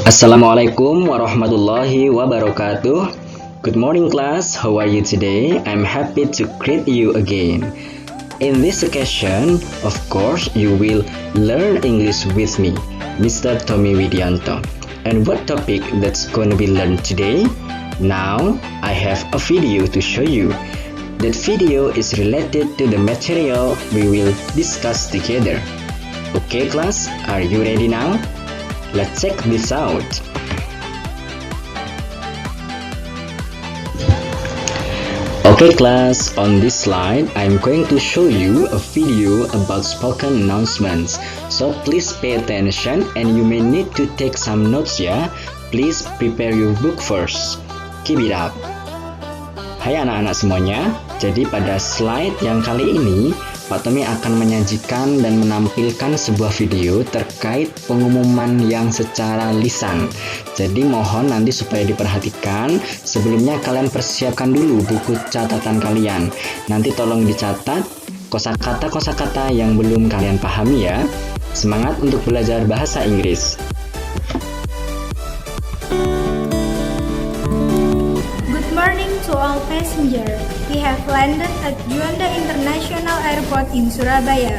Assalamualaikum warahmatullahi wabarakatuh. Good morning class, how are you today? I'm happy to greet you again. In this occasion, of course, you will learn English with me, Mr. Tommy Widianto. And what topic that's going to be learned today? Now, I have a video to show you. That video is related to the material we will discuss together. Okay class, are you ready now? Let's check this out. Okay class, on this slide I'm going to show you a video about spoken announcements. So please pay attention and you may need to take some notes ya. Please prepare your book first. Keep it up. Hai anak-anak semuanya, jadi pada slide yang kali ini Pak Tommy akan menyajikan dan menampilkan sebuah video terkait pengumuman yang secara lisan. Jadi mohon nanti supaya diperhatikan, sebelumnya kalian persiapkan dulu buku catatan kalian. Nanti tolong dicatat kosakata-kosakata yang belum kalian pahami ya. Semangat untuk belajar bahasa Inggris. Good morning to all passengers. We have landed at Juanda International Airport in Surabaya,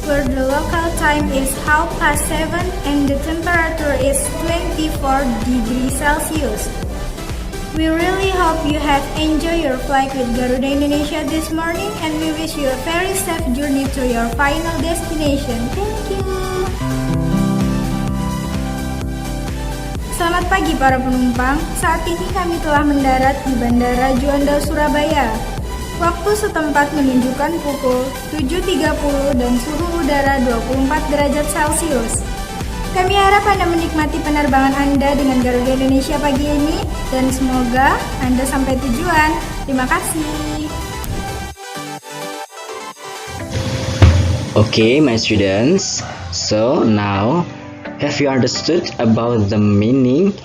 where the local time is 7:30 and the temperature is 24 degrees Celsius. We really hope you have enjoyed your flight with Garuda Indonesia this morning, and we wish you a very safe journey to your final destination. Thank you. Selamat pagi para penumpang, saat ini kami telah mendarat di Bandara Juanda, Surabaya. Waktu setempat menunjukkan pukul 7.30 dan suhu udara 24 derajat Celcius. Kami harap Anda menikmati penerbangan Anda dengan Garuda Indonesia pagi ini dan semoga Anda sampai tujuan. Terima kasih. Okay, my students. So now, have you understood about the meaning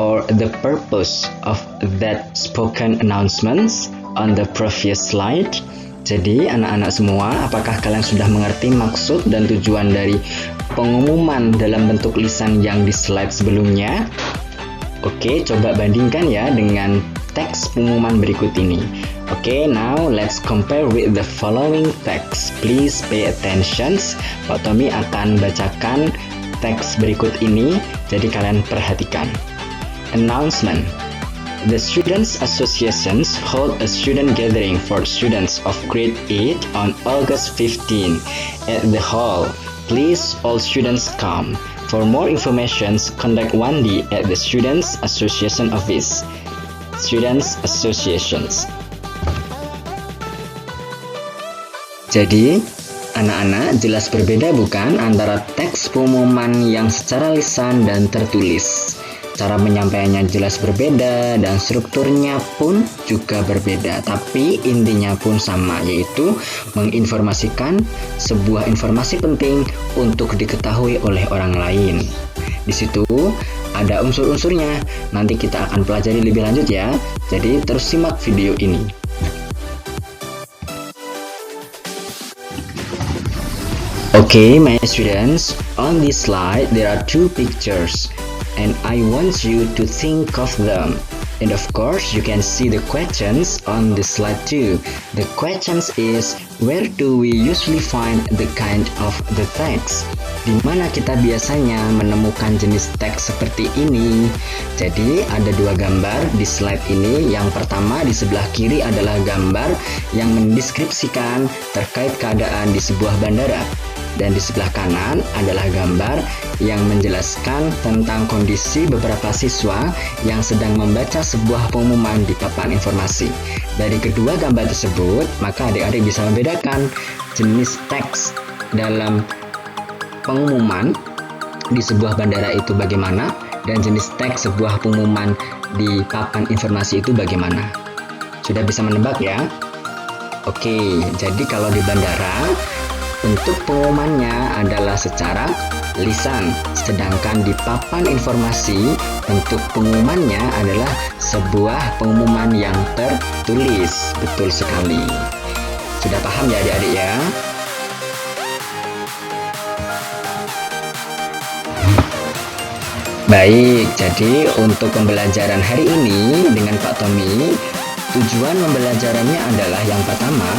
or the purpose of that spoken announcements on the previous slide? Jadi anak-anak semua, apakah kalian sudah mengerti maksud dan tujuan dari pengumuman dalam bentuk lisan yang di slide sebelumnya? Oke, coba bandingkan ya dengan teks pengumuman berikut ini. Oke, now let's compare with the following text. Please pay attention. Pak Tommy akan bacakan teks berikut ini, jadi kalian perhatikan. Announcement. The Students Associations hold a student gathering for students of grade 8 on August 15 at the hall. Please all students come. For more information, contact Wandi at the Students Association office. Students Associations. Jadi, anak-anak, jelas berbeda bukan antara teks pengumuman yang secara lisan dan tertulis. Cara menyampaikannya jelas berbeda dan strukturnya pun juga berbeda, tapi intinya pun sama, yaitu menginformasikan sebuah informasi penting untuk diketahui oleh orang lain. Di situ ada unsur-unsurnya, nanti kita akan pelajari lebih lanjut ya, jadi terus simak video ini. Okay, my students, on this slide there are two pictures and I want you to think of them. And of course, you can see the questions on this slide too. The questions is, where do we usually find the kind of the text? Di mana kita biasanya menemukan jenis teks seperti ini? Jadi ada dua gambar di slide ini. Yang pertama di sebelah kiri adalah gambar yang mendeskripsikan terkait keadaan di sebuah bandara. Dan di sebelah kanan adalah gambar yang menjelaskan tentang kondisi beberapa siswa yang sedang membaca sebuah pengumuman di papan informasi. Dari kedua gambar tersebut, maka adik-adik bisa membedakan jenis teks dalam pengumuman di sebuah bandara itu bagaimana dan jenis teks sebuah pengumuman di papan informasi itu bagaimana. Sudah bisa menebak ya? Oke, jadi kalau di bandara bentuk pengumumannya adalah secara lisan, sedangkan di papan informasi bentuk pengumumannya adalah sebuah pengumuman yang tertulis. Betul sekali. Sudah paham ya adik-adik ya? Baik, jadi untuk pembelajaran hari ini dengan Pak Tommy, tujuan pembelajarannya adalah yang pertama,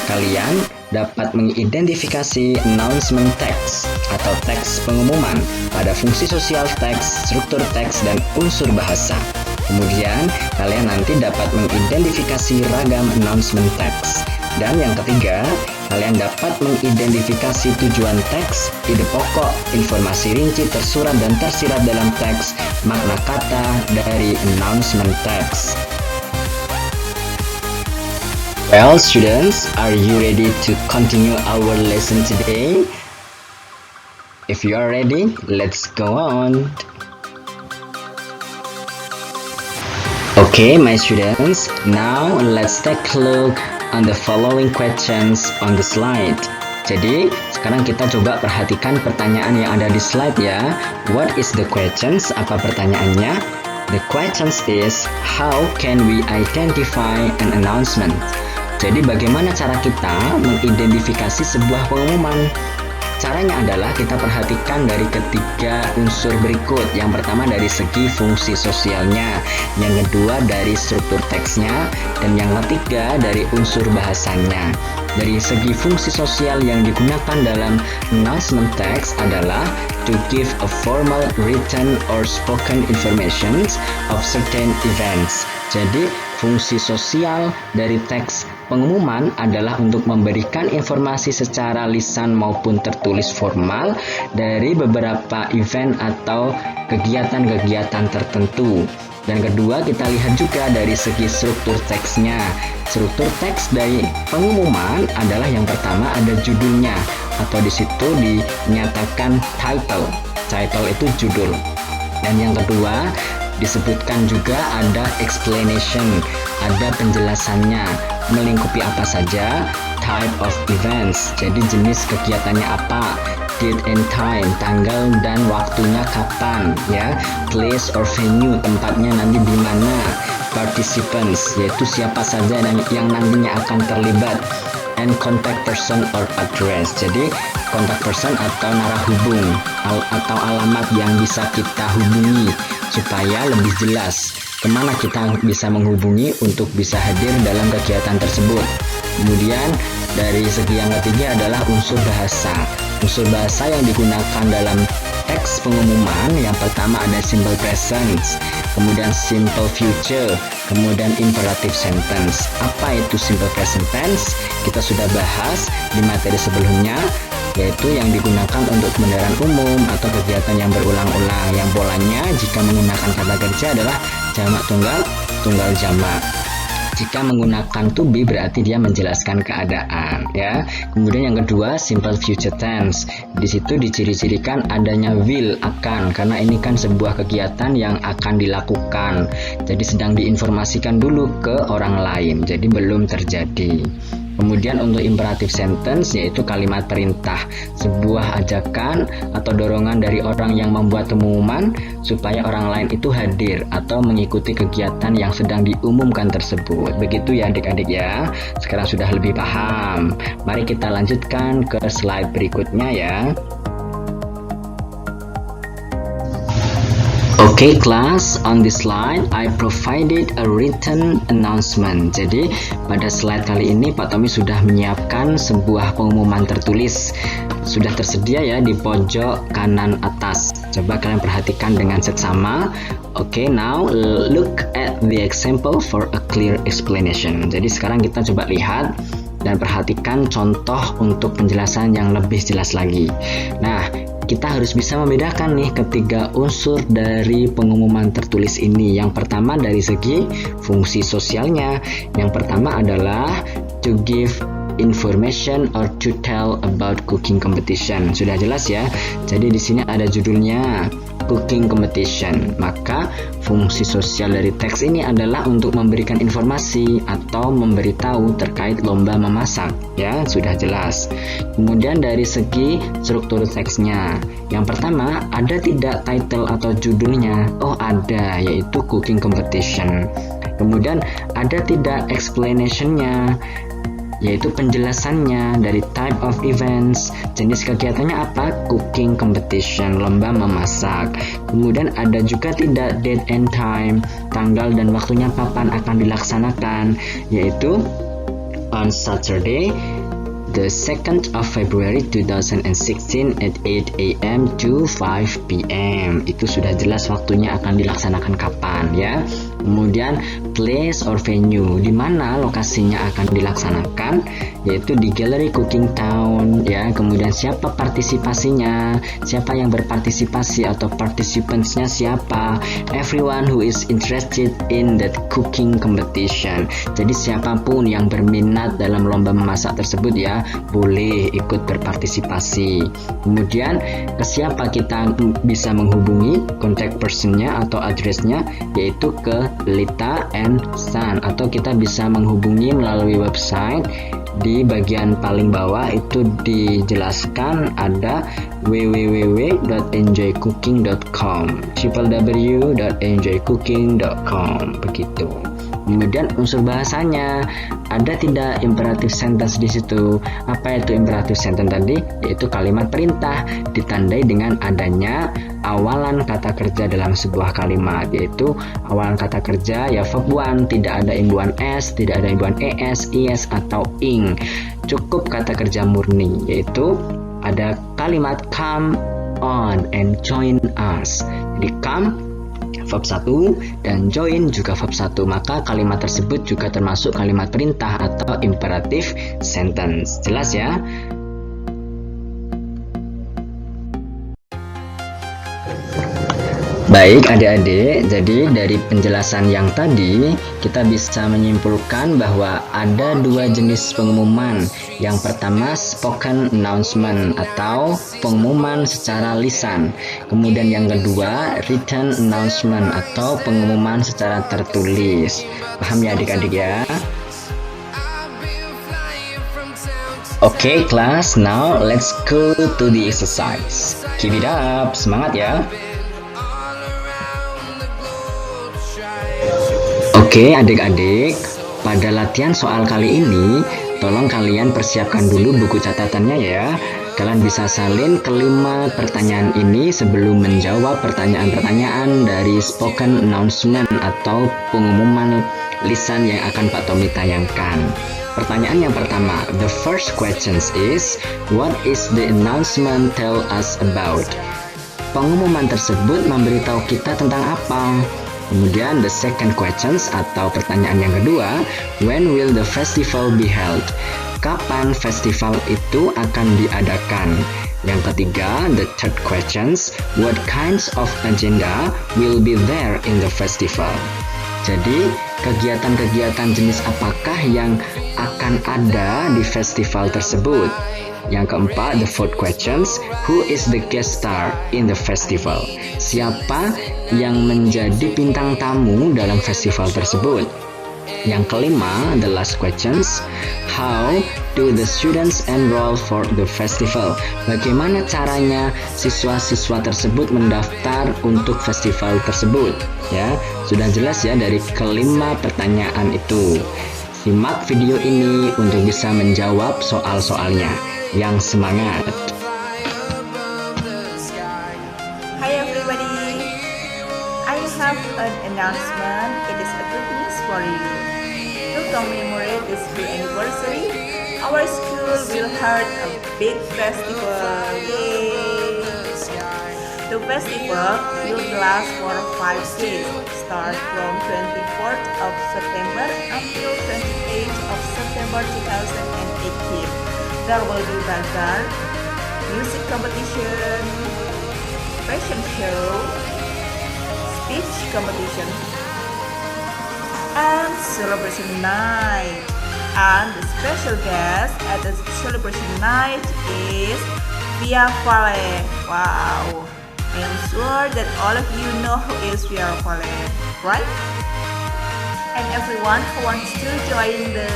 kalian dapat mengidentifikasi announcement text atau teks pengumuman pada fungsi sosial teks, struktur teks, dan unsur bahasa. Kemudian, kalian nanti dapat mengidentifikasi ragam announcement text. Dan yang ketiga, kalian dapat mengidentifikasi tujuan teks, ide pokok, informasi rinci tersurat dan tersirat dalam teks, makna kata dari announcement text. Well, students, are you ready to continue our lesson today? If you are ready, let's go on. Okay, my students, now let's take a look on the following questions on the slide. Jadi, sekarang kita coba perhatikan pertanyaan yang ada di slide ya. What is the questions? Apa pertanyaannya? The questions is, how can we identify an announcement? Jadi, bagaimana cara kita mengidentifikasi sebuah pengumuman? Caranya adalah kita perhatikan dari ketiga unsur berikut. Yang pertama dari segi fungsi sosialnya, yang kedua dari struktur teksnya, dan yang ketiga dari unsur bahasanya. Dari segi fungsi sosial yang digunakan dalam announcement text adalah to give a formal written or spoken information of certain events. Jadi, fungsi sosial dari teks pengumuman adalah untuk memberikan informasi secara lisan maupun tertulis formal dari beberapa event atau kegiatan-kegiatan tertentu. Dan kedua, kita lihat juga dari segi struktur teksnya. Struktur teks dari pengumuman adalah yang pertama ada judulnya, atau di situ dinyatakan title. Title itu judul. Dan yang kedua, disebutkan juga ada explanation, ada penjelasannya, melingkupi apa saja, type of events, jadi jenis kegiatannya apa, date and time, tanggal dan waktunya kapan, ya, place or venue, tempatnya nanti di mana, participants, yaitu siapa saja yang nantinya akan terlibat, and contact person or address, jadi contact person atau narahubung atau alamat yang bisa kita hubungi supaya lebih jelas kemana kita bisa menghubungi untuk bisa hadir dalam kegiatan tersebut. Kemudian dari segi yang ketiga adalah unsur bahasa. Unsur bahasa yang digunakan dalam teks pengumuman yang pertama ada simple present, kemudian simple future, kemudian imperative sentence. Apa itu simple present tense? Kita sudah bahas di materi sebelumnya, yaitu yang digunakan untuk kendaraan umum atau kegiatan yang berulang-ulang, yang polanya jika menggunakan kata kerja adalah jamak tunggal, tunggal jamak. Jika menggunakan to be berarti dia menjelaskan keadaan, ya. Kemudian yang kedua simple future tense. Di situ diciri-cirikan adanya will, akan, karena ini kan sebuah kegiatan yang akan dilakukan. Jadi sedang diinformasikan dulu ke orang lain. Jadi belum terjadi. Kemudian untuk imperative sentence yaitu kalimat perintah, sebuah ajakan atau dorongan dari orang yang membuat pengumuman supaya orang lain itu hadir atau mengikuti kegiatan yang sedang diumumkan tersebut. Begitu ya adik-adik ya. Sekarang sudah lebih paham. Mari kita lanjutkan ke slide berikutnya ya. Okay class, on this slide I provided a written announcement. Jadi pada slide kali ini Pak Tommy sudah menyiapkan sebuah pengumuman tertulis. Sudah tersedia ya di pojok kanan atas. Coba kalian perhatikan dengan seksama. Okay, now look at the example for a clear explanation. Jadi sekarang kita coba lihat dan perhatikan contoh untuk penjelasan yang lebih jelas lagi. Nah, kita harus bisa membedakan nih ketiga unsur dari pengumuman tertulis ini. Yang pertama dari segi fungsi sosialnya. Yang pertama adalah to give information or to tell about cooking competition. Sudah jelas ya. Jadi di sini ada judulnya cooking competition. Maka fungsi sosial dari teks ini adalah untuk memberikan informasi atau memberitahu terkait lomba memasak. Ya, sudah jelas. Kemudian dari segi struktur teksnya. Yang pertama, ada tidak title atau judulnya? Oh, ada, yaitu cooking competition. Kemudian ada tidak explanation-nya? yaitu penjelasannya dari type of events, jenis kegiatannya apa, cooking competition, lomba memasak. Kemudian ada juga tidak date and time, tanggal dan waktunya kapan akan dilaksanakan, yaitu on Saturday, the 2nd of February 2016 at 8 a.m. to 5 p.m. Itu sudah jelas waktunya akan dilaksanakan kapan ya. Kemudian place or venue, di mana lokasinya akan dilaksanakan, yaitu di Gallery Cooking Town ya. Kemudian siapa partisipasinya, siapa yang berpartisipasi atau participantsnya siapa, everyone who is interested in that cooking competition. Jadi siapapun yang berminat dalam lomba memasak tersebut ya, boleh ikut berpartisipasi. Kemudian ke siapa kita bisa menghubungi, contact personnya atau addressnya, yaitu ke Lita and Son, atau kita bisa menghubungi melalui website. Di bagian paling bawah itu dijelaskan ada www.enjoycooking.com, www.enjoycooking.com, begitu. Kemudian unsur bahasanya, ada tidak imperative sentence di situ. Apa itu imperative sentence tadi? Yaitu kalimat perintah ditandai dengan adanya awalan kata kerja dalam sebuah kalimat, yaitu awalan kata kerja ya verb one, tidak ada imbuhan s, tidak ada imbuhan es, is atau ing. Cukup kata kerja murni, yaitu ada kalimat come on and join us. Jadi come verb 1 dan join juga verb 1, maka kalimat tersebut juga termasuk kalimat perintah atau imperative sentence. Jelas ya? Baik adik-adik, jadi dari penjelasan yang tadi kita bisa menyimpulkan bahwa ada dua jenis pengumuman. Yang pertama spoken announcement atau pengumuman secara lisan. Kemudian yang kedua written announcement atau pengumuman secara tertulis. Paham ya adik-adik ya? Oke kelas, now let's go to the exercise. Keep it up, semangat ya. Oke adik-adik, pada latihan soal kali ini, tolong kalian persiapkan dulu buku catatannya ya. Kalian bisa salin kelima pertanyaan ini sebelum menjawab pertanyaan-pertanyaan dari spoken announcement atau pengumuman lisan yang akan Pak Tommy tayangkan. Pertanyaan yang pertama, the first question is, what is the announcement tell us about? Pengumuman tersebut memberitahu kita tentang apa? Kemudian the second questions atau pertanyaan yang kedua, when will the festival be held? Kapan festival itu akan diadakan? Yang ketiga, the third questions, what kinds of agenda will be there in the festival? Jadi, kegiatan-kegiatan jenis apakah yang akan ada di festival tersebut? Yang keempat, the fourth questions, who is the guest star in the festival? Siapa yang menjadi bintang tamu dalam festival tersebut? Yang kelima, the last questions, how do the students enroll for the festival? Bagaimana caranya siswa-siswa tersebut mendaftar untuk festival tersebut? Ya, sudah jelas ya dari kelima pertanyaan itu. Simak video ini untuk bisa menjawab soal-soalnya. Yang semangat. Hi everybody, I have an announcement. It is a good news for you. To commemorate this big anniversary, our school will hold a big festival. Yay! The festival will last for 5 days, start from 24th of September until 28th of September 2018. There will be bazaar, music competition, fashion show, speech competition, and celebration night. And the special guest at the celebration night is Via Vale. Wow! I am sure that all of you know who is Via Vale, right? And everyone who wants to join the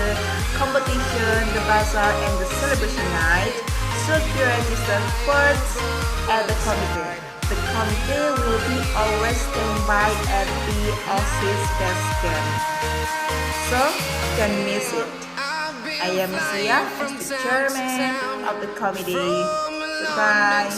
competition, the bazaar, and the celebration night should be registered first at the committee. The committee will be always standby at the office desk, so don't miss it. I am Sia as the chairman of the committee. Goodbye.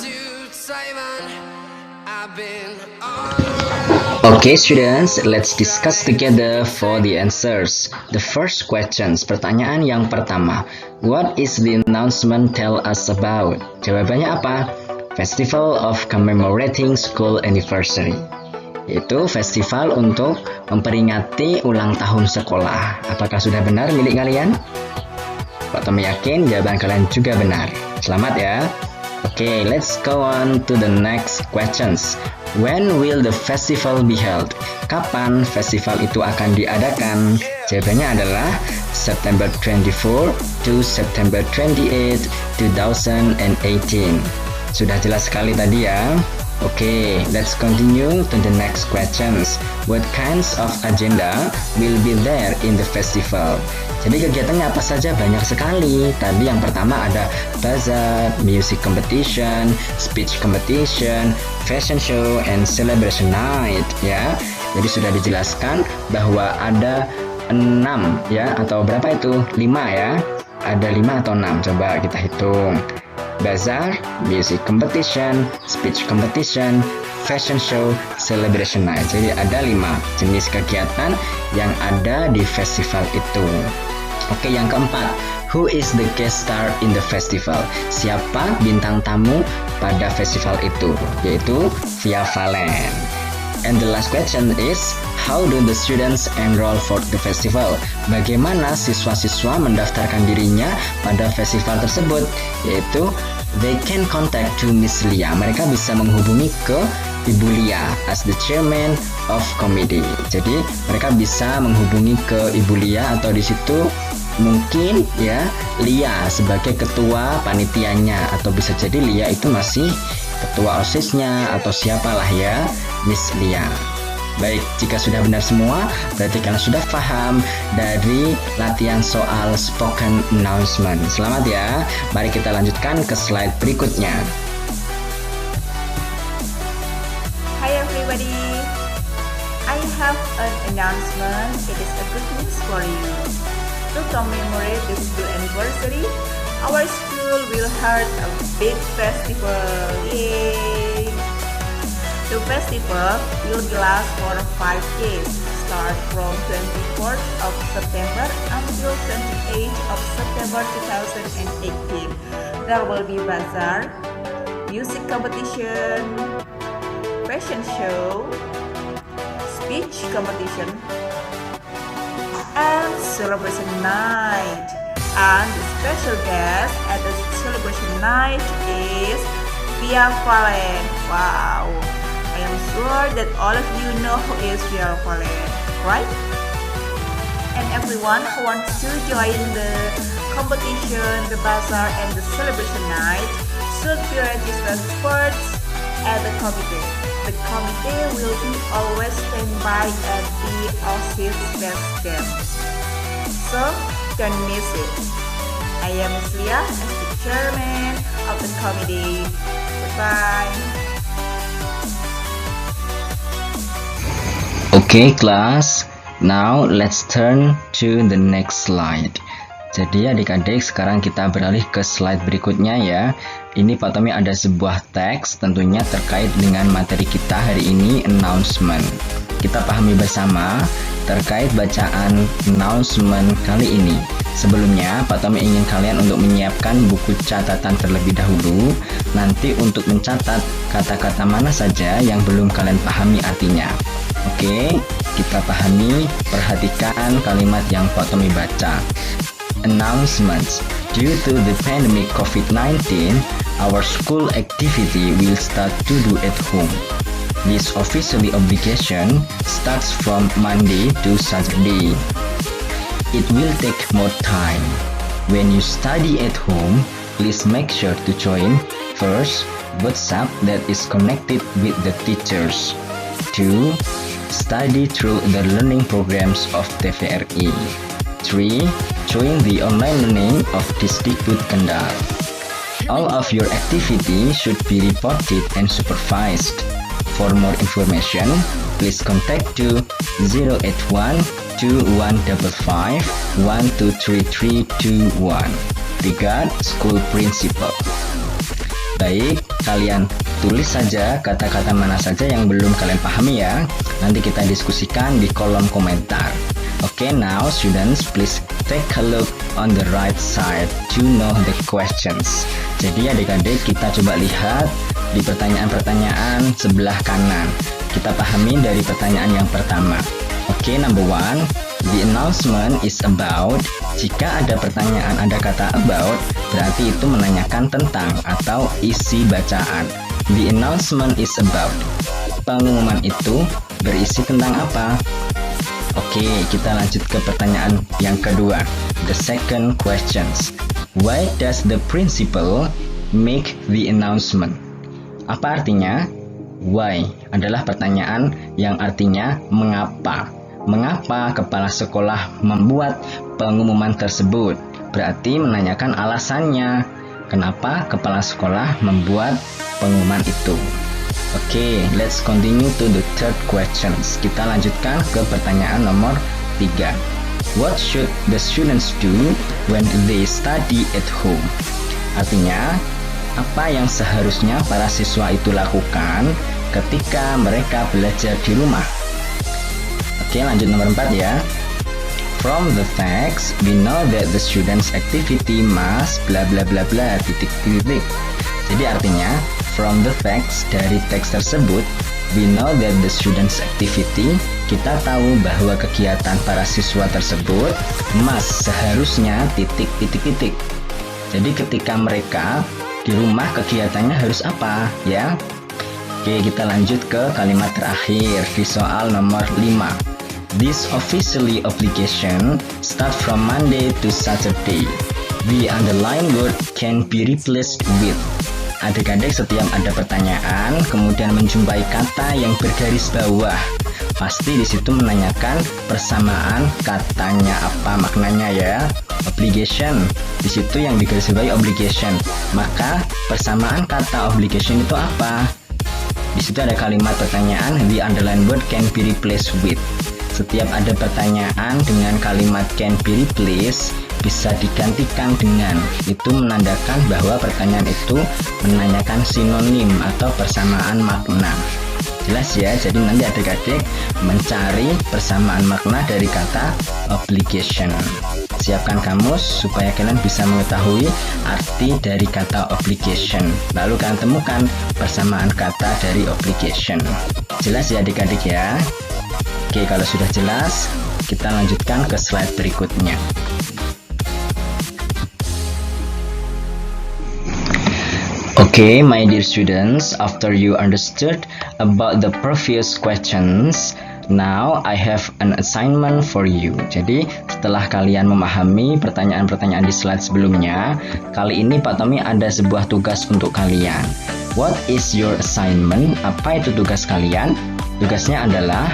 Okay students, let's discuss together for the answers. The first questions, pertanyaan yang pertama. What is the announcement tell us about? Jawabannya apa? Festival of Commemorating School Anniversary. Itu festival untuk memperingati ulang tahun sekolah. Apakah sudah benar milik kalian? Pak Tommy yakin jawaban kalian juga benar. Selamat ya. Okay, let's go on to the next questions. When will the festival be held? Kapan festival itu akan diadakan? Jawabannya adalah September 24 to September 28, 2018. Sudah jelas sekali tadi ya. Okay, let's continue to the next questions. What kinds of agenda will be there in the festival? Jadi kegiatannya apa saja? Banyak sekali. Tadi yang pertama ada bazaar, music competition, speech competition, fashion show, and celebration night ya. Jadi sudah dijelaskan bahwa ada 6 ya, atau berapa itu? 5 ya. Ada 5 atau 6, coba kita hitung. Bazaar, music competition, speech competition, fashion show, celebration night. Jadi ada 5 jenis kegiatan yang ada di festival itu. Oke, yang keempat, who is the guest star in the festival? Siapa bintang tamu pada festival itu? Yaitu Via Valen. And the last question is, how do the students enroll for the festival? Bagaimana siswa-siswa mendaftarkan dirinya pada festival tersebut? Yaitu, they can contact to Miss Lia. Mereka bisa menghubungi ke Ibu Lia as the chairman of committee. Jadi, mereka bisa menghubungi ke Ibu Lia atau di situ mungkin ya Lia sebagai ketua panitianya, atau bisa jadi Lia itu masih ketua OSIS-nya atau siapalah ya, Miss Lia. Baik, jika sudah benar semua, berarti kalian sudah paham dari latihan soal spoken announcement. Selamat ya. Mari kita lanjutkan ke slide berikutnya. Hi everybody. I have an announcement. It is a good news for you. To commemorate the school anniversary, our school will hold a big festival. Yay! The festival will last for 5 days, start from 24th of September until 28th of September 2018. There will be bazaar, music competition, fashion show, speech competition, and celebration night. And the special guest at the celebration night is Via Valen. Wow! I am sure that all of you know who is Via Valen, right? And everyone who wants to join the competition, the bazaar, and the celebration night should be registered first at the committee. The committee will be always standby at the OSIS best desk. So, don't miss it. I am Miss Lia as the chairman of the committee. Goodbye. Okay class, now let's turn to the next slide. Jadi adik-adik, sekarang kita beralih ke slide berikutnya ya. Ini Pak Tommy ada sebuah teks tentunya terkait dengan materi kita hari ini, announcement. Kita pahami bersama terkait bacaan announcement kali ini. Sebelumnya, Pak Tommy ingin kalian untuk menyiapkan buku catatan terlebih dahulu. Nanti untuk mencatat kata-kata mana saja yang belum kalian pahami artinya. Oke, kita pahami, perhatikan kalimat yang Pak Tommy baca. Announcements. Due to the pandemic COVID-19, our school activity will start to do at home. This officially obligation starts from Monday to Saturday. It will take more time. When you study at home, please make sure to join first WhatsApp that is connected with the teachers. 2. Study through the learning programs of TVRI. 3. Join the online learning of Disdikbud Kendal. All of your activity should be reported and supervised. For more information, please contact to 081 2155 123321. Regard, School Principal. Baik, kalian tulis saja kata-kata mana saja yang belum kalian pahami ya. Nanti kita diskusikan di kolom komentar. Okay, now students, please take a look on the right side to know the questions. Jadi adik-adik, kita coba lihat di pertanyaan-pertanyaan sebelah kanan. Kita pahami dari pertanyaan yang pertama. Okay, number one, the announcement is about. Jika ada pertanyaan, ada kata about, berarti itu menanyakan tentang atau isi bacaan. The announcement is about. Pengumuman itu berisi tentang apa? Oke, kita lanjut ke pertanyaan yang kedua. The second questions. Why does the principal make the announcement? Apa artinya? Why adalah pertanyaan yang artinya mengapa. Mengapa kepala sekolah membuat pengumuman tersebut? Berarti menanyakan alasannya. Kenapa kepala sekolah membuat pengumuman itu? Oke, let's continue to the third questions. Kita lanjutkan ke pertanyaan nomor 3. What should the students do when they study at home? Artinya, apa yang seharusnya para siswa itu lakukan ketika mereka belajar di rumah? Oke, lanjut nomor 4 ya. From the text, we know that the students' activity must bla bla bla bla titik. Jadi artinya, from the text, dari teks tersebut, we know that the students' activity, kita tahu bahwa kegiatan para siswa tersebut must seharusnya titik. Jadi ketika mereka di rumah kegiatannya harus apa ya? Oke, kita lanjut ke kalimat terakhir di soal nomor 5. This officially obligation start from Monday to Saturday. The underlined word can be replaced with. Adik-adik, setiap ada pertanyaan kemudian menjumpai kata yang bergaris bawah, pasti di situ menanyakan persamaan katanya apa maknanya ya. Obligation, di situ yang digarisbawahi obligation. Maka persamaan kata obligation itu apa? Di situ ada kalimat pertanyaan, the underlined word can be replaced with. Setiap ada pertanyaan dengan kalimat can be replaced, bisa digantikan dengan, itu menandakan bahwa pertanyaan itu menanyakan sinonim atau persamaan makna. Jelas ya, jadi nanti adik-adik mencari persamaan makna dari kata obligation. Siapkan kamus supaya kalian bisa mengetahui arti dari kata obligation. Lalu kalian temukan persamaan kata dari obligation. Jelas ya adik-adik ya? Oke, kalau sudah jelas, kita lanjutkan ke slide berikutnya. Okay, my dear students, after you understood about the previous questions, now I have an assignment for you. Jadi, setelah kalian memahami pertanyaan-pertanyaan di slide sebelumnya, kali ini Pak Tommy ada sebuah tugas untuk kalian. What is your assignment? Apa itu tugas kalian? Tugasnya adalah,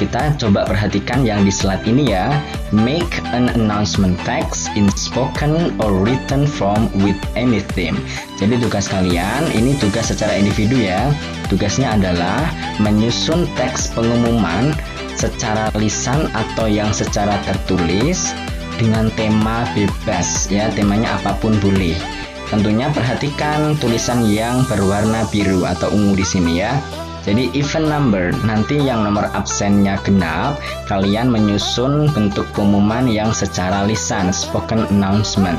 kita coba perhatikan yang di slide ini ya. Make an announcement text in spoken or written form with any theme. Jadi tugas kalian, ini tugas secara individu ya. Tugasnya adalah menyusun teks pengumuman secara lisan atau yang secara tertulis dengan tema bebas ya. Temanya apapun boleh. Tentunya perhatikan tulisan yang berwarna biru atau ungu di sini ya. Jadi even number, nanti yang nomor absennya genap, kalian menyusun bentuk pengumuman yang secara lisan, spoken announcement.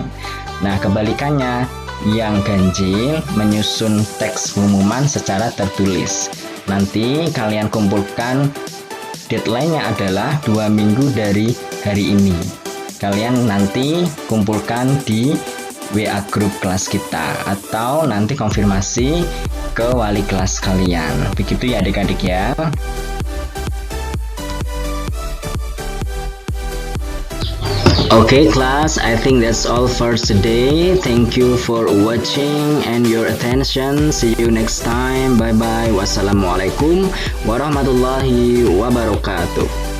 Nah kebalikannya, yang ganjil menyusun teks pengumuman secara tertulis. Nanti kalian kumpulkan, deadline-nya adalah 2 minggu dari hari ini. Kalian nanti kumpulkan di WA grup kelas kita, atau nanti konfirmasi ke wali kelas kalian. Begitu ya adik-adik ya. Okay class, I think that's all for today. Thank you for watching and your attention. See you next time. Bye bye. Wassalamualaikum warahmatullahi wabarakatuh.